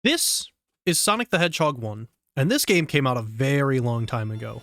This is Sonic the Hedgehog 1, and this game came out a very long time ago.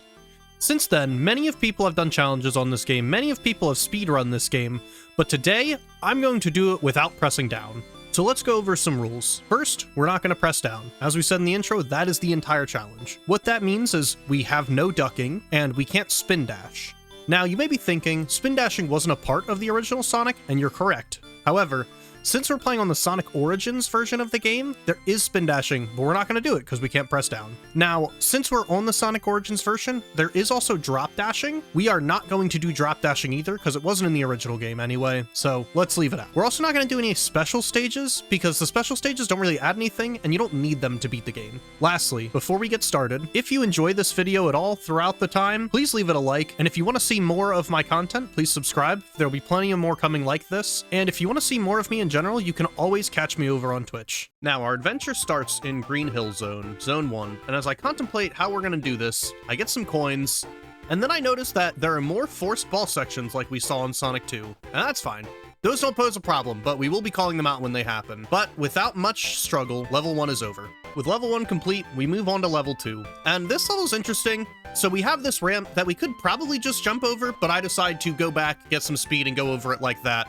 Since then, many of people have done challenges on this game, many of people have speedrun this game, but today, I'm going to do it without pressing down. So let's go over some rules. First, we're not going to press down. As we said in the intro, that is the entire challenge. What that means is we have no ducking, and we can't spin dash. Now, you may be thinking, spin dashing wasn't a part of the original Sonic, and you're correct. However, since we're playing on the Sonic Origins version of the game, there is spin dashing, but we're not going to do it because we can't press down. Now, since we're on the Sonic Origins version, there is also drop dashing. We are not going to do drop dashing either because it wasn't in the original game anyway, so let's leave it out. We're also not going to do any special stages because the special stages don't really add anything and you don't need them to beat the game. Lastly, before we get started, if you enjoy this video at all throughout the time, please leave it a like, and if you want to see more of my content, please subscribe. There'll be plenty of more coming like this, and if you want to see more of me in general, you can always catch me over on Twitch. Now, our adventure starts in Green Hill Zone, Zone 1, and as I contemplate how we're going to do this, I get some coins, and then I notice that there are more forced ball sections like we saw in Sonic 2, and that's fine. Those don't pose a problem, but we will be calling them out when they happen. But without much struggle, level 1 is over. With level 1 complete, we move on to level 2. And this level's interesting. So we have this ramp that we could probably just jump over, but I decide to go back, get some speed, and go over it like that.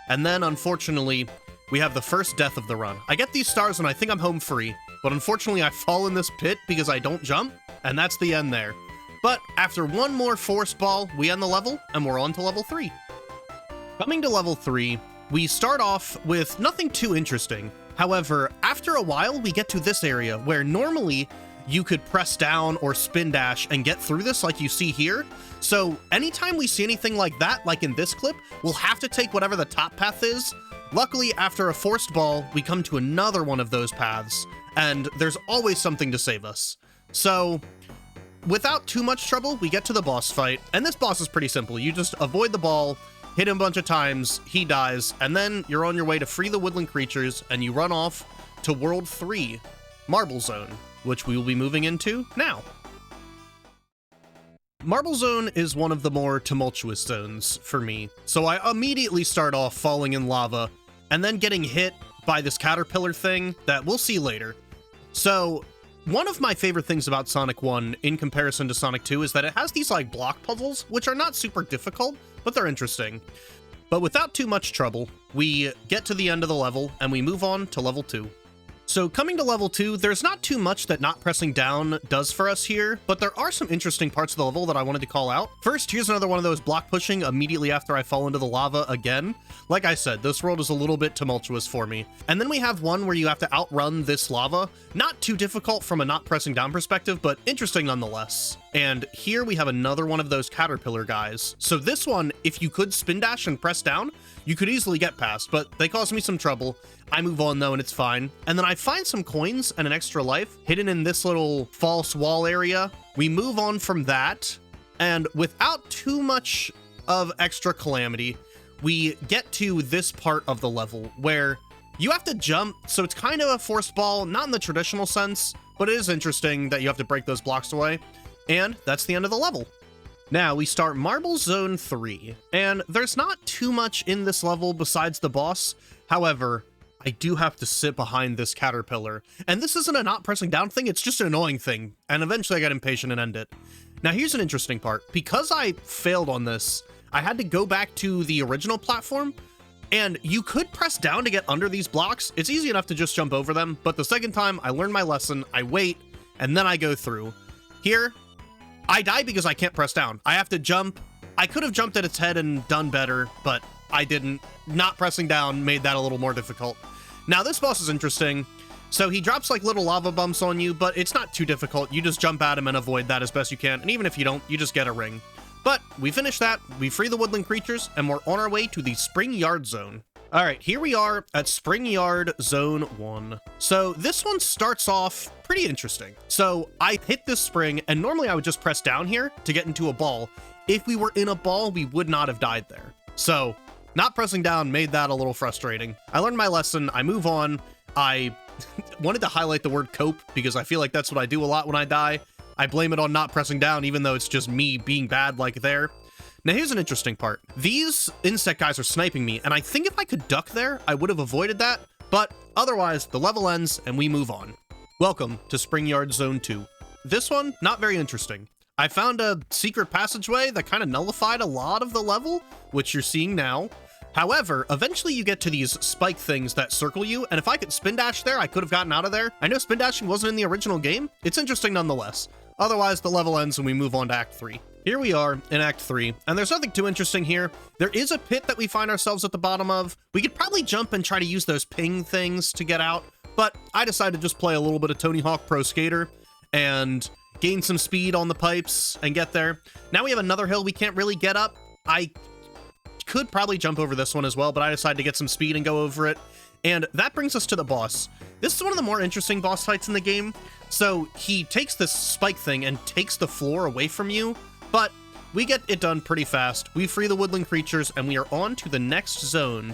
And then, unfortunately, we have the first death of the run. I get these stars and I think I'm home free, but unfortunately I fall in this pit because I don't jump, and that's the end there. But after one more force ball, we end the level, and we're on to level 3. Coming to level 3, we start off with nothing too interesting. However, after a while, we get to this area where normally you could press down or spin dash and get through this like you see here. So anytime we see anything like that, like in this clip, we'll have to take whatever the top path is. Luckily, after a forced ball, we come to another one of those paths, and there's always something to save us. So, without too much trouble, we get to the boss fight, and this boss is pretty simple. You just avoid the ball, hit him a bunch of times, he dies, and then you're on your way to free the woodland creatures, and you run off to World 3, Marble Zone, which we will be moving into now. Marble Zone is one of the more tumultuous zones for me, so I immediately start off falling in lava, and then getting hit by this caterpillar thing that we'll see later. So, one of my favorite things about Sonic 1 in comparison to Sonic 2 is that it has these like block puzzles, which are not super difficult, but they're interesting. But without too much trouble, we get to the end of the level, and we move on to level 2. So coming to level 2, there's not too much that not pressing down does for us here, but there are some interesting parts of the level that I wanted to call out. First, here's another one of those block pushing immediately after I fall into the lava again. Like I said, this world is a little bit tumultuous for me. And then we have one where you have to outrun this lava. Not too difficult from a not pressing down perspective, but interesting nonetheless. And here we have another one of those caterpillar guys. So this one, if you could spin dash and press down, you could easily get past, but they caused me some trouble. I move on though, and it's fine. And then I find some coins and an extra life hidden in this little false wall area. We move on from that, and without too much of extra calamity, we get to this part of the level where you have to jump, so it's kind of a forced ball, not in the traditional sense, but it is interesting that you have to break those blocks away. And that's the end of the level. Now we start Marble Zone 3, and there's not too much in this level besides the boss. However, I do have to sit behind this caterpillar, and this isn't a not pressing down thing, it's just an annoying thing, and eventually I got impatient and end it. Now here's an interesting part. Because I failed on this, I had to go back to the original platform, and you could press down to get under these blocks. It's easy enough to just jump over them, but the second time I learned my lesson, I wait, and then I go through. Here, I die because I can't press down. I have to jump. I could have jumped at its head and done better, but I didn't. Not pressing down made that a little more difficult. Now this boss is interesting. So he drops like little lava bumps on you, but it's not too difficult. You just jump at him and avoid that as best you can. And even if you don't, you just get a ring. But we finish that, we free the woodland creatures, and we're on our way to the Spring Yard Zone. All right, here we are at Spring Yard Zone 1. So this one starts off pretty interesting. So I hit this spring, and normally I would just press down here to get into a ball. If we were in a ball, we would not have died there. So not pressing down made that a little frustrating. I learned my lesson, I move on. I wanted to highlight the word cope because I feel like that's what I do a lot when I die. I blame it on not pressing down, even though it's just me being bad like there. Now here's an interesting part. These insect guys are sniping me, and I think if I could duck there, I would have avoided that, But otherwise, the level ends and we move on. Welcome to Springyard Zone 2. This one, not very interesting. I found a secret passageway that kind of nullified a lot of the level, which you're seeing now. However, eventually you get to these spike things that circle you, and if I could spin dash there, I could have gotten out of there. I know spin dashing wasn't in the original game. It's interesting nonetheless. Otherwise, the level ends and we move on to Act 3. Here we are in Act 3, and there's nothing too interesting here. There is a pit that we find ourselves at the bottom of. We could probably jump and try to use those ping things to get out, but I decided to just play a little bit of Tony Hawk Pro Skater and gain some speed on the pipes and get there. Now we have another hill we can't really get up. I could probably jump over this one as well, but I decided to get some speed and go over it. And that brings us to the boss. This is one of the more interesting boss fights in the game. So he takes this spike thing and takes the floor away from you, but we get it done pretty fast. We free the woodland creatures and we are on to the next zone.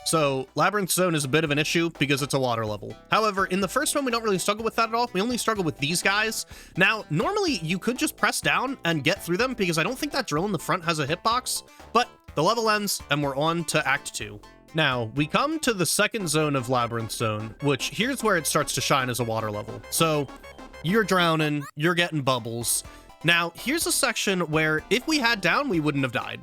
So Labyrinth Zone is a bit of an issue because it's a water level. However, in the first one, we don't really struggle with that at all. We only struggle with these guys. Now, normally you could just press down and get through them because I don't think that drill in the front has a hitbox, but the level ends and we're on to Act 2. Now, we come to the second zone of Labyrinth Zone, which here's where it starts to shine as a water level. So you're drowning, you're getting bubbles. Now, here's a section where if we had down, we wouldn't have died.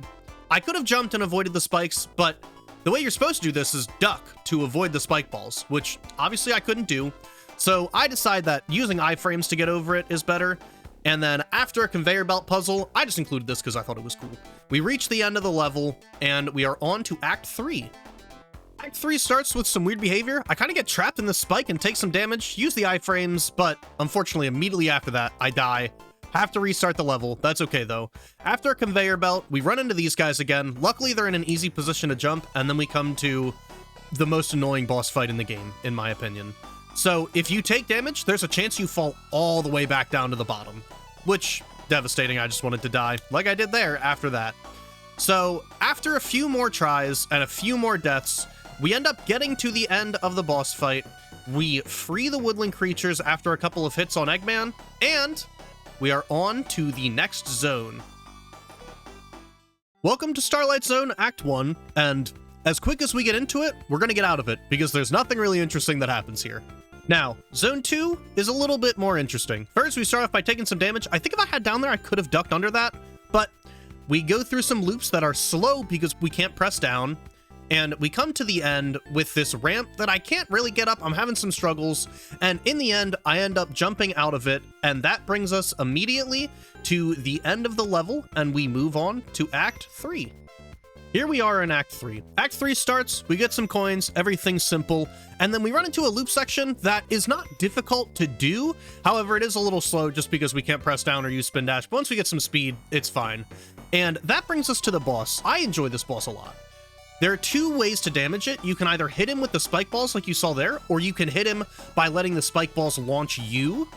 I could have jumped and avoided the spikes, but the way you're supposed to do this is duck to avoid the spike balls, which obviously I couldn't do. So I decide that using iframes to get over it is better. And then after a conveyor belt puzzle, I just included this because I thought it was cool. We reach the end of the level and we are on to Act 3. Act 3 starts with some weird behavior. I kind of get trapped in the spike and take some damage, use the iframes, but unfortunately immediately after that, I die. Have to restart the level. That's okay though. After a conveyor belt, we run into these guys again. Luckily, they're in an easy position to jump, and then we come to the most annoying boss fight in the game, in my opinion. So if you take damage, there's a chance you fall all the way back down to the bottom, which, devastating. I just wanted to die like I did there after that. So after a few more tries and a few more deaths, we end up getting to the end of the boss fight. We free the woodland creatures after a couple of hits on Eggman, and we are on to the next zone. Welcome to Starlight Zone Act 1, and as quick as we get into it, we're gonna get out of it, because there's nothing really interesting that happens here. Now, Zone 2 is a little bit more interesting. First, we start off by taking some damage. I think if I had down there, I could have ducked under that, but we go through some loops that are slow because we can't press down, and we come to the end with this ramp that I can't really get up. I'm having some struggles, and in the end, I end up jumping out of it, and that brings us immediately to the end of the level, and we move on to Act 3. Here we are in Act 3. Act 3 starts, we get some coins, everything's simple, and then we run into a loop section that is not difficult to do. However, it is a little slow just because we can't press down or use spin dash, but once we get some speed, it's fine. And that brings us to the boss. I enjoy this boss a lot. There are two ways to damage it. You can either hit him with the spike balls like you saw there, or you can hit him by letting the spike balls launch you.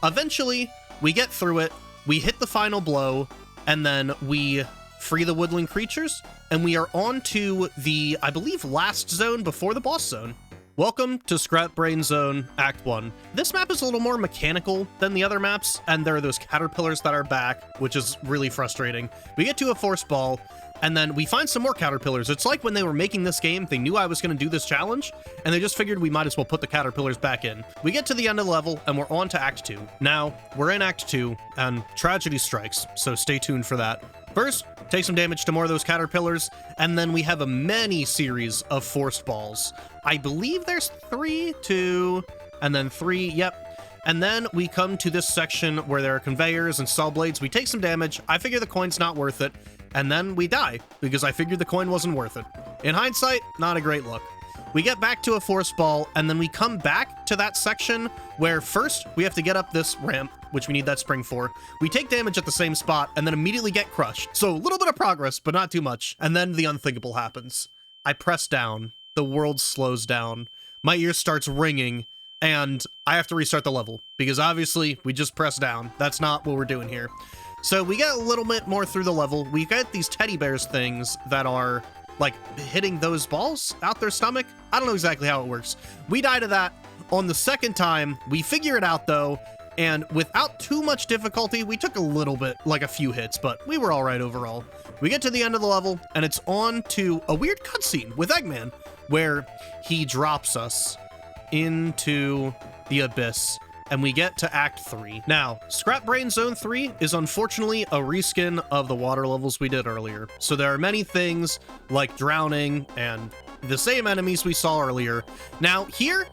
Eventually, we get through it, we hit the final blow, and then we free the woodland creatures, and we are on to the, I believe, last zone before the boss zone. Welcome to Scrap Brain Zone Act 1. This map is a little more mechanical than the other maps, and there are those caterpillars that are back, which is really frustrating. We get to a force ball, and then we find some more caterpillars. It's like when they were making this game, they knew I was going to do this challenge, and they just figured we might as well put the caterpillars back in. We get to the end of the level, and we're on to Act 2. Now, we're in Act 2, and tragedy strikes, so stay tuned for that. First, take some damage to more of those caterpillars, and then we have a many series of forced balls. I believe there's 3, 2, and then 3, yep. And then we come to this section where there are conveyors and saw blades. We take some damage, I figure the coin's not worth it, and then we die, because I figured the coin wasn't worth it. In hindsight, not a great look. We get back to a force ball, and then we come back to that section where first we have to get up this ramp, which we need that spring for. We take damage at the same spot, and then immediately get crushed. So a little bit of progress, but not too much. And then the unthinkable happens. I press down, the world slows down, my ear starts ringing, and I have to restart the level, because obviously we just pressed down. That's not what we're doing here. So we get a little bit more through the level. We get these teddy bears things that are like hitting those balls out their stomach. I don't know exactly how it works. We die to that on the second time. We figure it out though, and without too much difficulty, we took a little bit, like a few hits, but we were all right overall. We get to the end of the level, and it's on to a weird cutscene with Eggman. where he drops us into the abyss, and we get to Act 3. Now, Scrap Brain Zone 3 is unfortunately a reskin of the water levels we did earlier. So there are many things like drowning and the same enemies we saw earlier. Now, here,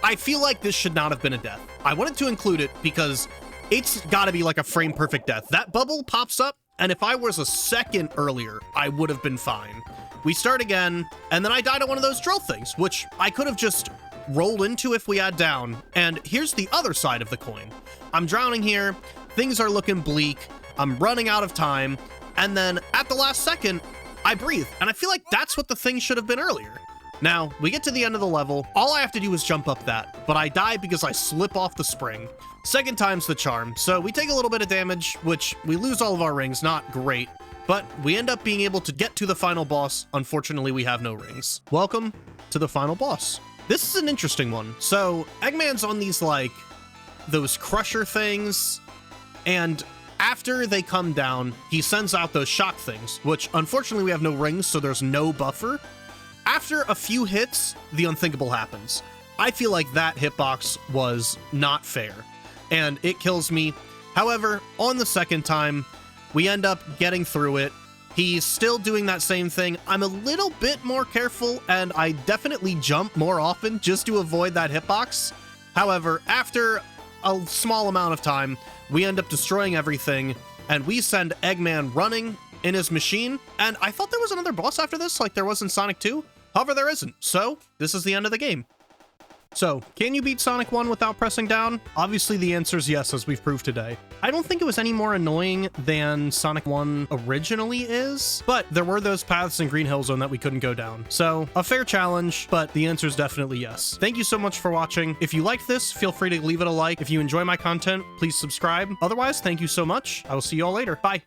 I feel like this should not have been a death. I wanted to include it because it's gotta be like a frame perfect death. That bubble pops up, and if I was a second earlier, I would have been fine. We start again, and then I died at one of those drill things, which I could have just rolled into if we had down. And here's the other side of the coin. I'm drowning here, things are looking bleak, I'm running out of time, and then at the last second, I breathe, and I feel like that's what the thing should have been earlier. Now, we get to the end of the level, all I have to do is jump up that, but I die because I slip off the spring. Second time's the charm, so we take a little bit of damage, which we lose all of our rings, not great, but we end up being able to get to the final boss. Unfortunately, we have no rings. Welcome to the final boss. This is an interesting one. So Eggman's on these, like, those crusher things, and after they come down, he sends out those shock things, which unfortunately we have no rings, so there's no buffer. After a few hits, the unthinkable happens. I feel like that hitbox was not fair, and it kills me. However, on the second time, we end up getting through it. He's still doing that same thing. I'm a little bit more careful, and I definitely jump more often just to avoid that hitbox. However, after a small amount of time, we end up destroying everything, and we send Eggman running in his machine. And I thought there was another boss after this, like there was in Sonic 2. However, there isn't. So this is the end of the game. So, can you beat Sonic 1 without pressing down? Obviously, the answer is yes, as we've proved today. I don't think it was any more annoying than Sonic 1 originally is, but there were those paths in Green Hill Zone that we couldn't go down. So, a fair challenge, but the answer is definitely yes. Thank you so much for watching. If you liked this, feel free to leave it a like. If you enjoy my content, please subscribe. Otherwise, thank you so much. I will see you all later. Bye.